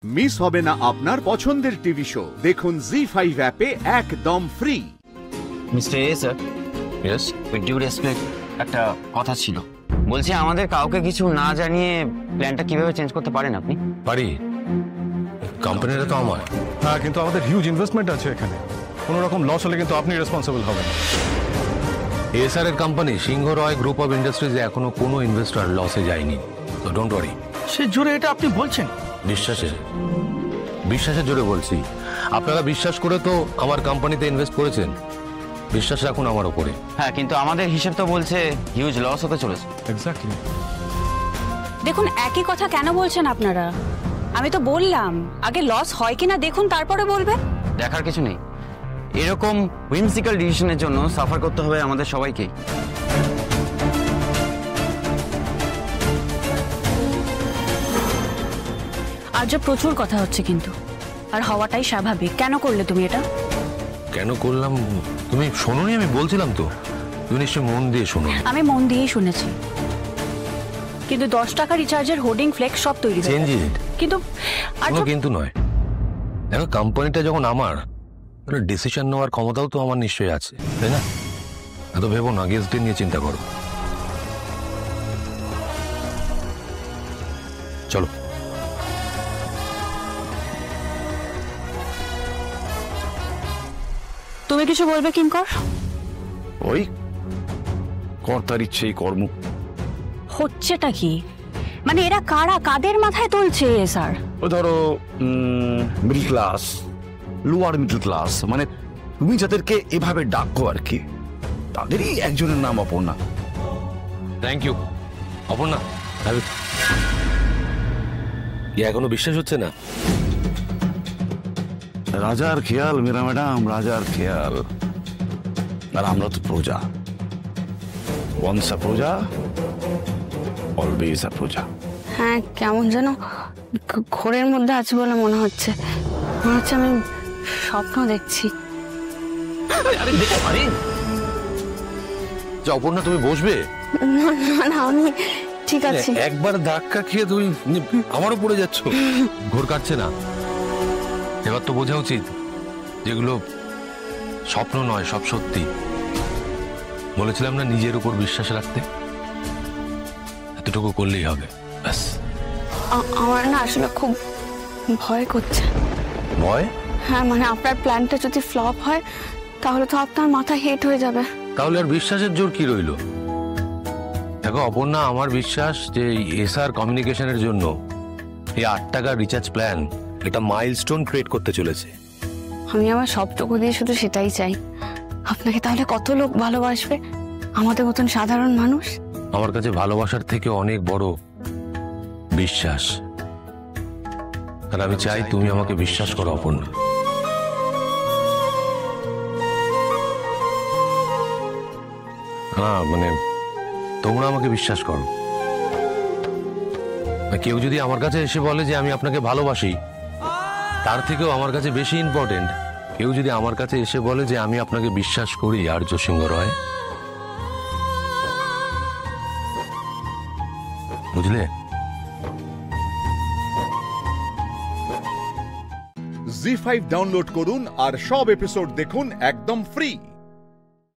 Miss হবে না আপনার পছন্দের টিভি শো। দেখুন জি5 অ্যাপে একদম free. Mister A sir, yes, with due respect, একটা কথা ছিল। বলছি আমাদের কাউকে কিছু না জানিয়ে প্ল্যানটা কিভাবে চেঞ্জ করতে পারেন আপনি? পারি। কোম্পানিটা তো আমার। হ্যাঁ, কিন্তু আমাদের হিউজ ইনভেস্টমেন্ট আছে এখানে। কোনো রকম লস হলে কিন্তু আপনি রেসপন্সিবল হবেন। এসআর এর company Singha Roy group of ইন্ডাস্ট্রিজে এখনো কোনো ইনভেস্টর লসে যায়নি, তো ডোন্ট ওয়ারি। সে জোরে এটা আপনি বলছেন? বিশ্বাসের জোরে বলছি। আপনারা বিশ্বাস করে তো আমার কোম্পানিতে ইনভেস্ট করেছেন, বিশ্বাস রাখুন আমার উপরে। হ্যাঁ, কিন্তু আমাদের হিসেব তো বলছে হিউজ লস হতে চলেছে। এক্স্যাক্টলি। দেখুন, একই কথা কেন বলছেন আপনারা? আমি তো বললাম আগে লস হয় কিনা দেখুন, তারপরে বলবেন। দেখার কিছু নেই, এরকম হুইমসিক্যাল ডিসিশনের জন্য সাফার করতে হবে আমাদের সবাইকেই। আজ প্রচুর কথা হচ্ছে কিন্তু, আর হওয়াটাই স্বাভাবিক। কেন করলে তুমি এটা? কেন করলাম তুমি শোনোনি? আমি বলছিলাম তো, তুমি নিশ্চয়ই মন দিয়ে শোনো। আমি মন দিয়েই শুনেছি, কিন্তু 10 টাকা রিচার্জের হোর্ডিং ফ্লেক্স সব তৈরি হয়ে গেছে। কিন্তু আর কিন্তু নয়, দেখো কোম্পানিটা যখন আমার, ডিসিশন নেওয়ার ক্ষমতাও তো আমার নিশ্চয়ই আছে, তাই না? এত ভেবো না, গেস্টদের নিয়ে চিন্তা করো। চলো। তুমি কিছু বলবে কিঙ্কর? ওই কর্তার ইচ্ছেই কর্ম। হচ্ছেটা কি? মানে এরা কারা, কাদের মাথায় তুলছে স্যার? ও ধরো middle class, lower middle class, মানে তুমি যাদেরকে এভাবে ডাকো আর কি, তাদেরই একজনের নাম অপর্ণা। Thank you Aparna. এখনো বিশ্বাস হচ্ছে না? রাজার খেয়াল মেরা ম্যাডাম, রাজার খেয়াল। আর আমরা তো প্রজা, ওয়ান্স আ প্রজা অলওয়েজ আ প্রজা। হ্যাঁ, কেমন যেন ঘোরের মধ্যে আছে বলে মনে হচ্ছে। মনে হচ্ছে আমি স্বপ্ন দেখছি। অপর্ণা তুমি বসবে? না না, আমি ঠিক আছে। একবার ধাক্কা খেয়ে তুমি আমারও পড়ে যাচ্ছ। ঘোর কাটছে না? এবার তো বোঝা উচিত যেগুলো স্বপ্ন নয়, সব সত্যি। বলেছিলাম না নিজের উপর বিশ্বাস রাখতে? এতটুকু করলেই হবে, ব্যাস। আমার না আসলে খুব ভয় করছে। ভয়? হ্যাঁ, মানে আপনার প্ল্যানটা যদি ফ্লপ হয় তাহলে তো আপনার মাথা হেট হয়ে যাবে। তাহলে আর বিশ্বাসের জোর কি রইল? দেখো অপর্ণা, আমার বিশ্বাস যে এসআর কমিউনিকেশনের জন্য এই 8 টাকার রিচার্জ প্ল্যান এটা মাইলস্টোন ক্রিয়েট করতে চলেছে। আমি আমার সবটুকু দিয়ে শুধু সেটাই চাই। আপনাকে তাহলে কত লোক ভালোবাসবে, আমাদের মতন সাধারণ মানুষ। আমার কাছে ভালোবাসার থেকে অনেক বড় বিশ্বাস, আর আমি চাই তুমি আমাকে বিশ্বাস করো অপর্ণা। হ্যাঁ, মানে তোমরা আমাকে বিশ্বাস করো। কেউ যদি আমার কাছে এসে বলে যে আমি আপনাকে ভালোবাসি, তার থেকেও আমার কাছে বেশি ইম্পর্টেন্ট কেউ যদি আমার কাছে এসে বলে যে আমি আপনাকে বিশ্বাস করি আর্য সিংহ রয়। বুঝলে? জি5 ডাউনলোড করুন আর সব এপিসোড দেখুন একদম ফ্রি।